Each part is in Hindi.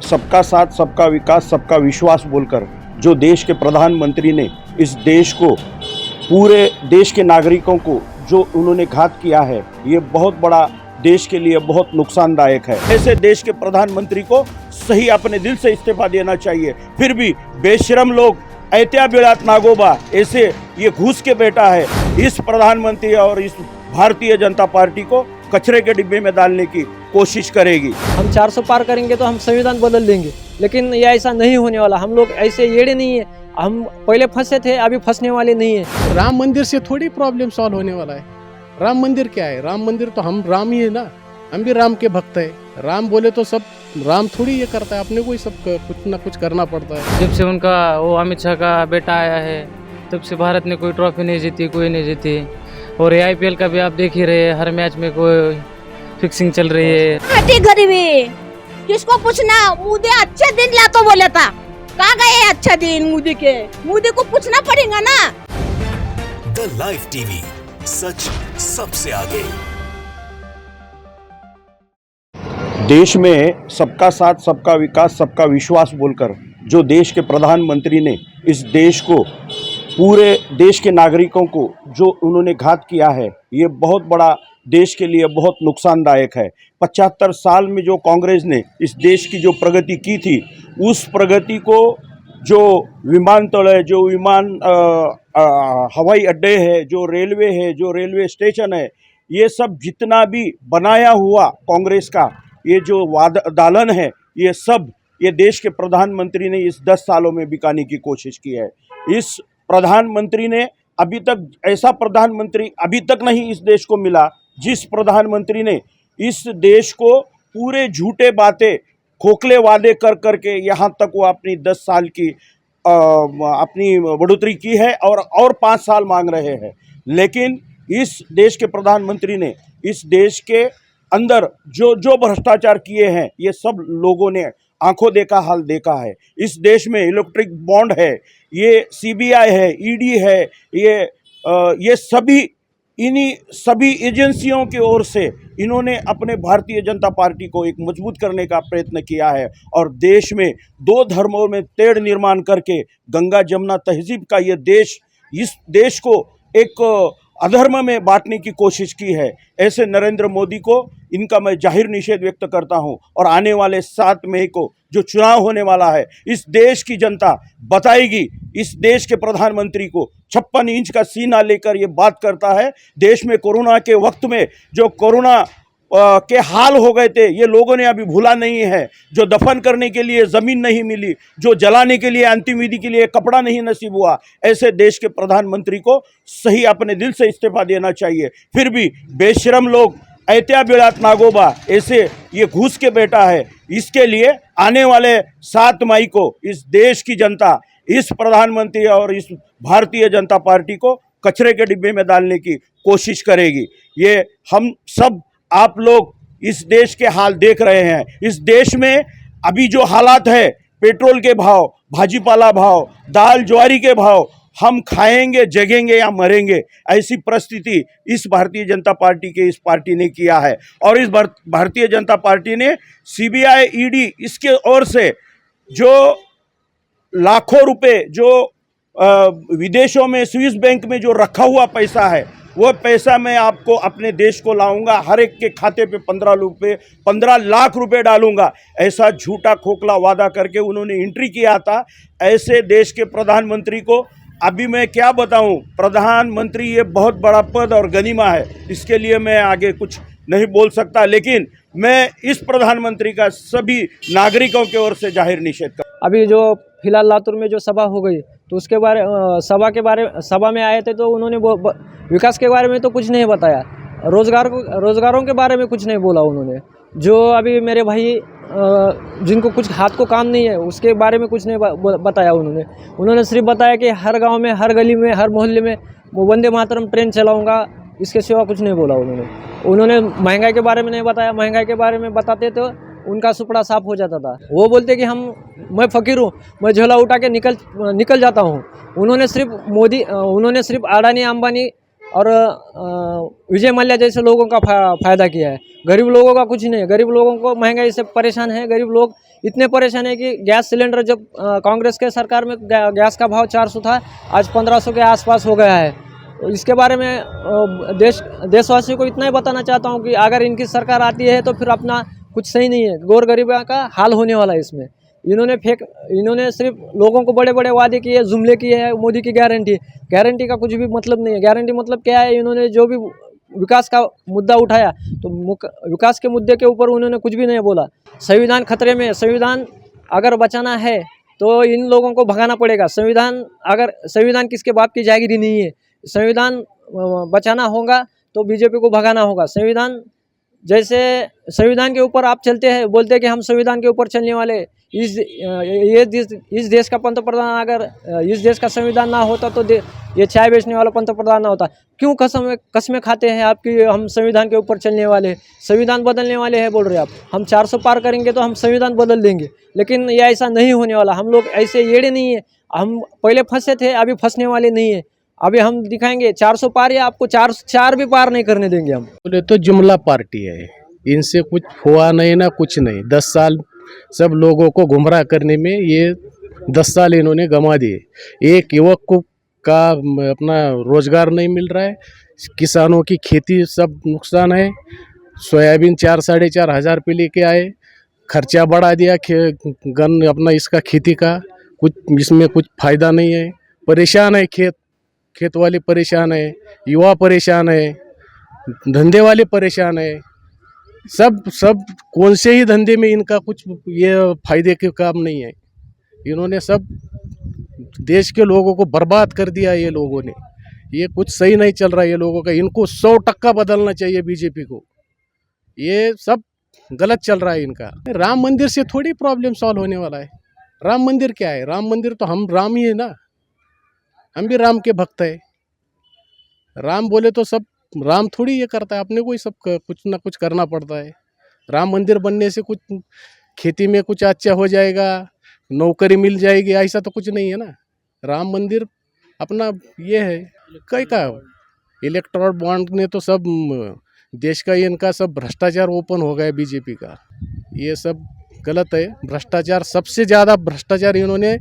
सबका साथ सबका विकास सबका विश्वास बोलकर जो देश के प्रधानमंत्री ने इस देश को, पूरे देश के नागरिकों को जो उन्होंने घात किया है, ये बहुत बड़ा देश के लिए बहुत नुकसानदायक है। ऐसे देश के प्रधानमंत्री को सही अपने दिल से इस्तीफा देना चाहिए। फिर भी बेशरम लोग ऐत्या बिलात नागोबा ऐसे ये घूस के बेटा है, इस प्रधानमंत्री और इस भारतीय जनता पार्टी को कचरे के डिब्बे में डालने की कोशिश करेगी। हम 400 पार करेंगे तो हम संविधान बदल देंगे, लेकिन ये ऐसा नहीं होने वाला। हम लोग ऐसे येड़े नहीं है, हम पहले फंसे थे, अभी फंसने वाले नहीं है। राम मंदिर से थोड़ी प्रॉब्लम सॉल्व होने वाला है। राम मंदिर क्या है? राम मंदिर तो हम राम ही है ना, हम भी राम के भक्त है। राम बोले तो सब राम थोड़ी ये करता है, अपने को ही सब कुछ ना कुछ करना पड़ता है। जब से उनका वो अमित शाह का बेटा आया है, तब से भारत ने कोई ट्रॉफी नहीं जीती, कोई नहीं जीती। और IPL का भी आप देख ही रहे हैं, हर मैच में कोई फिक्सिंग चल रही है। गरीबी किसको पूछना? मोदी अच्छे दिन ला तो बोला था, कहाँ गए अच्छा दिन मोदी के? मोदी को पूछना पड़ेगा ना। द लाइव टीवी, सच सबसे आगे। देश में सबका साथ सबका विकास सबका विश्वास बोलकर जो देश के प्रधानमंत्री ने इस देश को, पूरे देश के नागरिकों को जो उन्होंने घात किया है, ये बहुत बड़ा देश के लिए बहुत नुकसानदायक है। 75 साल में जो कांग्रेस ने इस देश की जो प्रगति की थी, उस प्रगति को जो विमानतल है, जो हवाई अड्डे है, जो रेलवे है, जो रेलवे स्टेशन है, ये सब जितना भी बनाया हुआ कांग्रेस का ये जो दालन है, ये सब ये देश के प्रधानमंत्री ने इस 10 सालों में बिकाने की कोशिश की है। इस प्रधानमंत्री ने अभी तक, ऐसा प्रधानमंत्री अभी तक नहीं इस देश को मिला जिस प्रधानमंत्री ने इस देश को पूरे झूठे बातें, खोखले वादे कर करके यहाँ तक वो अपनी 10 साल की अपनी बढ़ोतरी की है और 5 साल मांग रहे हैं। लेकिन इस देश के प्रधानमंत्री ने इस देश के अंदर जो भ्रष्टाचार किए हैं, ये सब लोगों ने आंखों देखा हाल देखा है। इस देश में इलेक्ट्रिक बॉन्ड है, ये CBI है, ED है, ये सभी इन्हीं सभी एजेंसियों की ओर से इन्होंने अपने भारतीय जनता पार्टी को एक मजबूत करने का प्रयत्न किया है और देश में 2 धर्मों में तेढ़ निर्माण करके गंगा जमुना तहजीब का ये देश, इस देश को एक अधर्म में बांटने की कोशिश की है। ऐसे नरेंद्र मोदी को, इनका मैं जाहिर निषेध व्यक्त करता हूं और आने वाले 7 मई को जो चुनाव होने वाला है, इस देश की जनता बताएगी इस देश के प्रधानमंत्री को। 56 इंच का सीना लेकर ये बात करता है। देश में कोरोना के वक्त में जो कोरोना के हाल हो गए थे, ये लोगों ने अभी भूला नहीं है। जो दफन करने के लिए ज़मीन नहीं मिली, जो जलाने के लिए अंतिम विधि के लिए कपड़ा नहीं नसीब हुआ, ऐसे देश के प्रधानमंत्री को सही अपने दिल से इस्तीफा देना चाहिए। फिर भी बेशरम लोग ऐत्या बिलात नागोबा ऐसे ये घूस के बेटा है। इसके लिए आने वाले 7 मई को इस देश की जनता इस प्रधानमंत्री और इस भारतीय जनता पार्टी को कचरे के डिब्बे में डालने की कोशिश करेगी। ये हम सब, आप लोग इस देश के हाल देख रहे हैं। इस देश में अभी जो हालात है, पेट्रोल के भाव, भाजीपाला भाव, दाल ज्वारी के भाव, हम खाएंगे जगेंगे या मरेंगे, ऐसी परिस्थिति इस भारतीय जनता पार्टी के इस पार्टी ने किया है। और इस भारतीय जनता पार्टी ने CBI ED इसके ओर से जो लाखों रुपए जो विदेशों में स्विस बैंक में जो रखा हुआ पैसा है, वो पैसा मैं आपको अपने देश को लाऊंगा, हर एक के खाते पे 15 लाख रुपए डालूंगा, ऐसा झूठा खोखला वादा करके उन्होंने एंट्री किया था। ऐसे देश के प्रधानमंत्री को अभी मैं क्या बताऊं? प्रधानमंत्री ये बहुत बड़ा पद और गनीमा है, इसके लिए मैं आगे कुछ नहीं बोल सकता, लेकिन मैं इस प्रधानमंत्री का सभी नागरिकों की ओर से जाहिर निषेध कर। अभी जो फिलहाल लातूर में जो सभा हो गई, तो उसके सभा में आए थे, तो उन्होंने विकास के बारे में तो कुछ नहीं बताया, रोजगारों के बारे में कुछ नहीं बोला उन्होंने। जो अभी मेरे भाई जिनको कुछ हाथ को काम नहीं है, उसके बारे में कुछ नहीं बताया उन्होंने सिर्फ बताया कि हर गांव में, हर गली में, हर मोहल्ले में वो वंदे मातरम ट्रेन चलाऊंगा, इसके सिवा कुछ नहीं बोला उन्होंने। महंगाई के बारे में नहीं बताया, महंगाई के बारे में बताते तो उनका सुपड़ा साफ हो जाता था। वो बोलते कि मैं फ़कीर हूँ, मैं झोला उठा के निकल जाता हूँ। उन्होंने सिर्फ अडानी, अंबानी और विजय मल्ल्या जैसे लोगों का फ़ायदा किया है। गरीब लोगों का कुछ नहीं है। गरीब लोगों को महंगाई से परेशान है, गरीब लोग इतने परेशान है कि गैस सिलेंडर जब कांग्रेस के सरकार में गैस का भाव 400 था, आज 1500 के आसपास हो गया है। इसके बारे में देशवासियों को इतना ही बताना चाहता हूँ कि अगर इनकी सरकार आती है तो फिर अपना कुछ सही नहीं है, गौर गरीबा का हाल होने वाला है इसमें। इन्होंने सिर्फ लोगों को बड़े बड़े वादे किए, जुमले किए हैं, मोदी की गारंटी का कुछ भी मतलब नहीं है। गारंटी मतलब क्या है, इन्होंने जो भी विकास का मुद्दा उठाया तो विकास के मुद्दे के ऊपर उन्होंने कुछ भी नहीं बोला। संविधान खतरे में, संविधान अगर बचाना है तो इन लोगों को भगाना पड़ेगा। संविधान किसके बाप की जागीरी नहीं है। संविधान बचाना होगा तो बीजेपी को भगाना होगा। जैसे संविधान के ऊपर आप चलते हैं, बोलते हैं कि हम संविधान के ऊपर चलने वाले। इस देश का पंतप्रधान, अगर इस देश का संविधान ना होता तो ये चाय बेचने वाला पंतप्रधान ना होता। क्यों कसमें खाते हैं आपकी हम संविधान के ऊपर चलने वाले, संविधान बदलने वाले हैं बोल रहे आप। हम 400 पार करेंगे तो हम संविधान बदल देंगे, लेकिन ये ऐसा नहीं होने वाला। हम लोग ऐसे येड़े नहीं है। हम पहले फंसे थे, अभी फंसने वाले नहीं है। अभी हम दिखाएंगे 400 पार, या आपको चार भी पार नहीं करने देंगे हम। बोले तो जुमला पार्टी है, इनसे कुछ हुआ नहीं ना कुछ नहीं। 10 साल सब लोगों को गुमराह करने में ये 10 साल इन्होंने गंवा दिए। एक युवक को का अपना रोजगार नहीं मिल रहा है, किसानों की खेती सब नुकसान है। सोयाबीन 4-4.5 हज़ार पे लेके आए, खर्चा बढ़ा दिया अपना इसका खेती का, कुछ इसमें कुछ फायदा नहीं है। परेशान है खेत वाले परेशान है, युवा परेशान है, धंधे वाले परेशान है। सब कौन से ही धंधे में इनका कुछ ये फायदे के काम नहीं है। इन्होंने सब देश के लोगों को बर्बाद कर दिया। ये लोगों ने, ये कुछ सही नहीं चल रहा है ये लोगों का। इनको 100% बदलना चाहिए बीजेपी को। ये सब गलत चल रहा है इनका। राम मंदिर से थोड़ी प्रॉब्लम सॉल्व होने वाला है। राम मंदिर क्या है? राम मंदिर तो हम राम ही है ना, हम भी राम के भक्त है। राम बोले तो सब राम थोड़ी ये करता है, अपने को ही सब कुछ ना कुछ करना पड़ता है। राम मंदिर बनने से कुछ खेती में कुछ अच्छा हो जाएगा, नौकरी मिल जाएगी, ऐसा तो कुछ नहीं है ना। राम मंदिर अपना ये है कई का इलेक्टोरल बॉन्ड ने तो सब देश का इनका सब भ्रष्टाचार ओपन हो गया बीजेपी का। ये सब गलत है। भ्रष्टाचार, सबसे ज़्यादा भ्रष्टाचार इन्होंने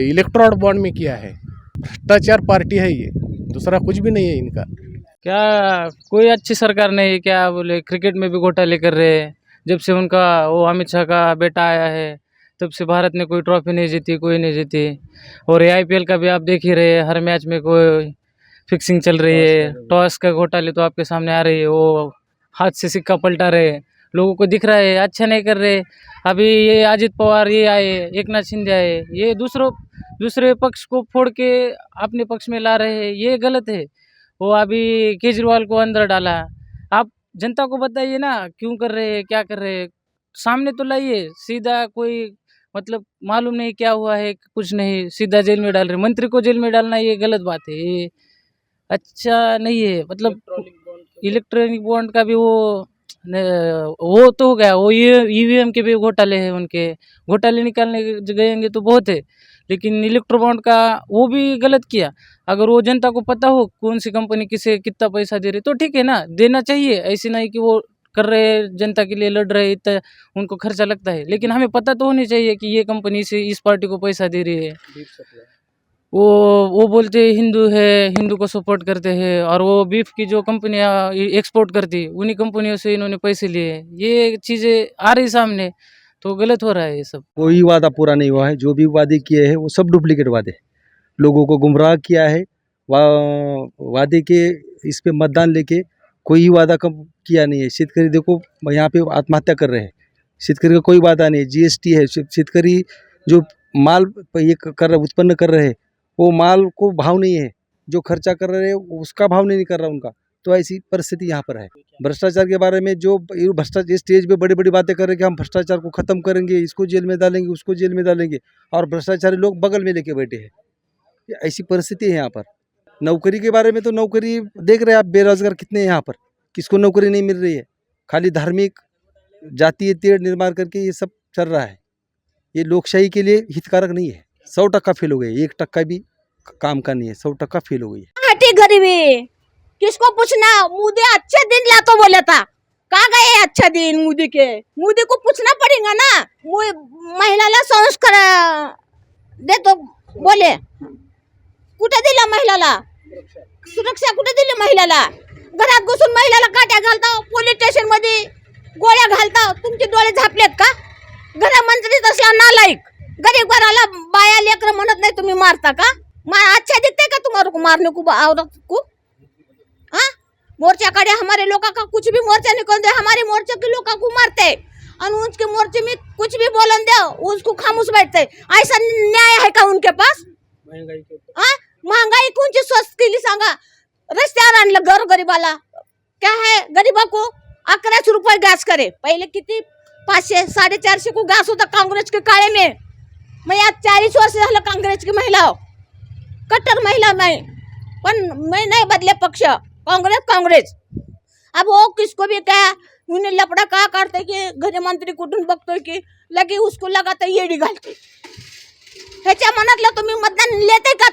इलेक्टोरल बॉन्ड में किया है। भ्रष्टाचार पार्टी है ये, दूसरा कुछ भी नहीं है इनका। क्या कोई अच्छी सरकार नहीं, क्या बोले क्रिकेट में भी घोटाले कर रहे हैं। जब से उनका वो अमित शाह का बेटा आया है तब से भारत ने कोई ट्रॉफी नहीं जीती, कोई नहीं जीती। और IPL का भी आप देख ही रहे हैं, हर मैच में कोई फिक्सिंग चल रही है। टॉस का घोटाले तो आपके सामने आ रही है, वो हाथ से सिक्का पलटा रहे हैं, लोगों को दिख रहा है, अच्छा नहीं कर रहे। अभी ये अजित पवार ये आए, एकनाथ शिंदे आए, ये दूसरे पक्ष को फोड़ के अपने पक्ष में ला रहे हैं, ये गलत है। वो अभी केजरीवाल को अंदर डाला। आप जनता को बताइए ना क्यों कर रहे हैं, क्या कर रहे हैं, सामने तो लाइए। सीधा कोई मतलब मालूम नहीं क्या हुआ है, कुछ नहीं, सीधा जेल में डाल रहे। मंत्री को जेल में डालना ये गलत बात है, ये अच्छा नहीं है। मतलब इलेक्ट्रॉनिक बॉन्ड का भी वो तो हो गया, वो EVM के भी घोटाले हैं। उनके घोटाले निकालने गएंगे तो बहुत है, लेकिन इलेक्ट्रो बॉन्ड का वो भी गलत किया। अगर वो जनता को पता हो कौन सी कंपनी किसे कितना पैसा दे रही तो ठीक है ना, देना चाहिए। ऐसे नहीं कि वो कर रहे हैं जनता के लिए लड़ रहे हैं, इतना उनको खर्चा लगता है, लेकिन हमें पता तो होनी चाहिए कि ये कंपनी से इस पार्टी को पैसा दे रही है। वो बोलते हैं हिंदू है, हिंदू को सपोर्ट करते हैं, और वो बीफ की जो कंपनियां एक्सपोर्ट करती उन्हीं कंपनियों से इन्होंने पैसे लिए। ये चीज़ें आ रही सामने, तो गलत हो रहा है ये सब। कोई वादा पूरा नहीं हुआ है। जो भी वादे किए हैं वो सब डुप्लीकेट वादे, लोगों को गुमराह किया है। वादे के इस पे मतदान लेके कोई ही वादा कम किया नहीं है। शेतकरी देखो यहाँ पे आत्महत्या कर रहे हैं, शेतकरी का कोई वादा नहीं। GST है, शेतकरी जो माल ये उत्पन्न कर रहे हैं वो माल को भाव नहीं है, जो खर्चा कर रहे हैं उसका भाव नहीं कर रहा उनका। तो ऐसी परिस्थिति यहाँ पर है। भ्रष्टाचार के बारे में जो भ्रष्टाचार स्टेज पे बड़ी बड़ी बातें कर रहे हैं कि हम भ्रष्टाचार को ख़त्म करेंगे, इसको जेल में डालेंगे, उसको जेल में डालेंगे, और भ्रष्टाचारी लोग बगल में लेके बैठे हैं। ऐसी परिस्थिति है यहाँ पर। नौकरी के बारे में तो नौकरी देख रहे हैं आप, बेरोजगार कितने हैं यहाँ पर, किसको नौकरी नहीं मिल रही है। खाली धार्मिक जातीय तेड़ निर्माण करके ये सब चल रहा है। ये लोकशाही के लिए हितकारक नहीं है। 100% फेल हो गए, 1% भी काम का नहीं है, 100% फेल हो गई है। हटी गरीबी, किसको पूछना। मोदी अच्छे दिन ला तो बोला था, कहाँ गए अच्छा दिन मोदी के? मोदी को पूछना पड़ेगा ना। महिलाला संस्कार देतो बोले, कुठे दिला महिलाला सुरक्षा? कुठे दिली महिलाला? घरात घुसून महिलाला काट्या घालता, पोलीस स्टेशन मध्ये गोळ्या घालता. तुमचे डोळे झापलेत का? गृहमंत्री तसला नालायक, गरीब घराला बाया लेकर म्हणत नाही तुम्ही मारता का? अच्छा दिखते का तुम्हारे को मारने को औरत को? हाँ, मोर्चा खड़े हमारे लोगों का कुछ भी मोर्चा निकल दे, हमारे मोर्चे के लोगों को मारते और उसके मोर्चे में कुछ भी बोलन दे उसको खामोश बैठते. ऐसा न्याय है का उनके पास? महंगाई कोणची स्वस्त केली सांगा? रस्त्यावर आणलं घर गरीबाला. क्या है गरीबा को 1100 रुपये गैस करे. पहिले किती 500 450 को गैस होता कांग्रेस के काळे में. मैं आज 40 वर्ष झालं कांग्रेस की महिला हो, कट्टर महिला मैं, पण मैं नहीं बदले पक्ष. कांग्रेस अब वो किसको भी कहा उन्हें लपड़ा कहा करते कि गृह मंत्री कुठून बघतोय की लगे उसको लगाता येडी घालते. ह्याच्या मनातलं तुम्ही मतदान लेते का?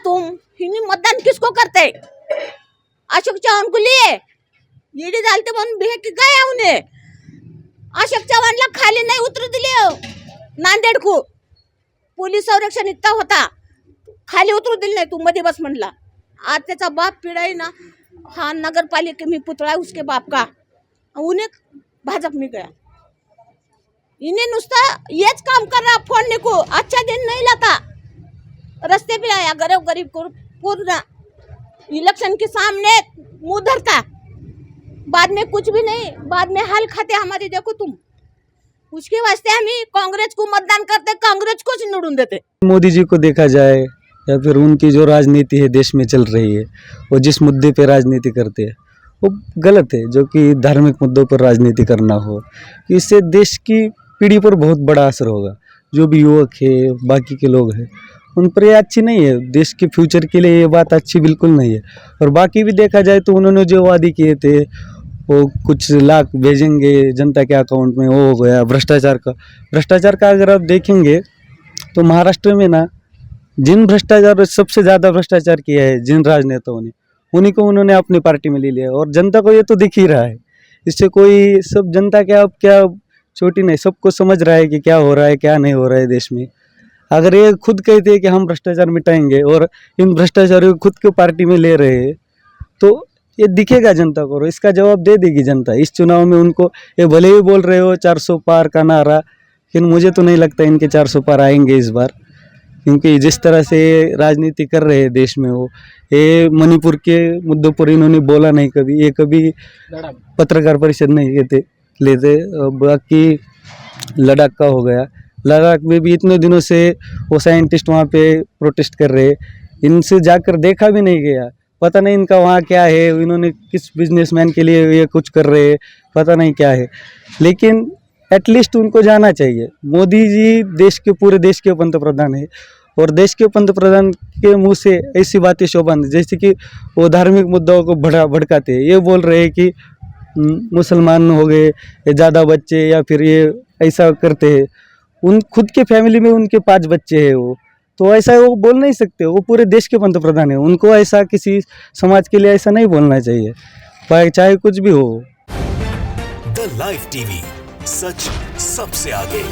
हिनी मतदान किसको करते? अशोक चव्हाण को लिए येडी घालते म्हणून भेट की काय उन्हें? अशोक चव्हाणला खाली नाही उतरू दिले. नांदेड को पोलीस संरक्षण इतका होता, खाली उतरू दिले नाही. तू मध्ये बस म्हणला. आज त्याचा बाप पिढाई ना, हाँ नगर पालिका में पुतला है उसके बाप का, उन्हें भाजप में गया. इन्हें नुस्ता येच काम कर रहा फोड़ने को. अच्छा दिन नहीं लाता, रस्ते पे आया गरीब गरीब को पूर्ण इलेक्शन के सामने मुंह धरता, बाद में कुछ भी नहीं, बाद में हाल खाते हमारी. देखो तुम, उसके वास्ते हम कांग्रेस को मतदान करते, कांग्रेस को निवडून देते. मोदी जी को देखा जाए या फिर उनकी जो राजनीति है देश में चल रही है, वो जिस मुद्दे पे राजनीति करते हैं वो गलत है. जो कि धार्मिक मुद्दों पर राजनीति करना हो, इससे देश की पीढ़ी पर बहुत बड़ा असर होगा. जो भी युवक है, बाकी के लोग हैं, उन पर ये अच्छी नहीं है. देश के फ्यूचर के लिए ये बात अच्छी बिल्कुल नहीं है. और बाकी भी देखा जाए तो उन्होंने जो वादे किए थे वो कुछ लाख भेजेंगे जनता के अकाउंट में, वो हो गया. भ्रष्टाचार का अगर आप देखेंगे तो महाराष्ट्र में ना, जिन भ्रष्टाचार सबसे ज़्यादा भ्रष्टाचार किया है जिन राजनेताओं ने, उन्हीं को उन्होंने अपनी पार्टी में ले लिया. और जनता को ये तो दिख ही रहा है. इससे कोई सब जनता क्या छोटी नहीं, सबको समझ रहा है कि क्या हो रहा है क्या नहीं हो रहा है देश में. अगर ये खुद कहते हैं कि हम भ्रष्टाचार मिटाएंगे और इन भ्रष्टाचारियों को खुद के पार्टी में ले रहे हैं, तो ये दिखेगा जनता को और इसका जवाब दे देगी जनता. इस चुनाव में उनको ये भले ही बोल रहे हो 400 पार का नारा, लेकिन मुझे तो नहीं लगता इनके 400 पार आएंगे इस बार. क्योंकि जिस तरह से राजनीति कर रहे हैं देश में, वो ये मणिपुर के मुद्दों पर इन्होंने बोला नहीं कभी. ये कभी पत्रकार परिषद नहीं लेते. बाकी लद्दाख का हो गया, लद्दाख में भी इतने दिनों से वो साइंटिस्ट वहाँ पे प्रोटेस्ट कर रहे हैं. इनसे जाकर देखा भी नहीं गया. पता नहीं इनका वहाँ क्या है, इन्होंने किस बिजनेसमैन के लिए ये कुछ कर रहे हैं, पता नहीं क्या है. लेकिन एटलीस्ट उनको जाना चाहिए. मोदी जी पूरे देश के पंतप्रधान है और देश के पंतप्रधान के मुंह से ऐसी बातें शोभा नहीं, जैसे कि वो धार्मिक मुद्दों को भड़काते हैं. ये बोल रहे हैं कि मुसलमान हो गए, ज़्यादा बच्चे, या फिर ये ऐसा करते हैं. उन खुद के फैमिली में उनके 5 बच्चे हैं, वो तो ऐसा वो बोल नहीं सकते. वो पूरे देश के पंतप्रधान है, उनको ऐसा किसी समाज के लिए ऐसा नहीं बोलना चाहिए, चाहे कुछ भी हो. द लाइव टीवी, सच सबसे आगे.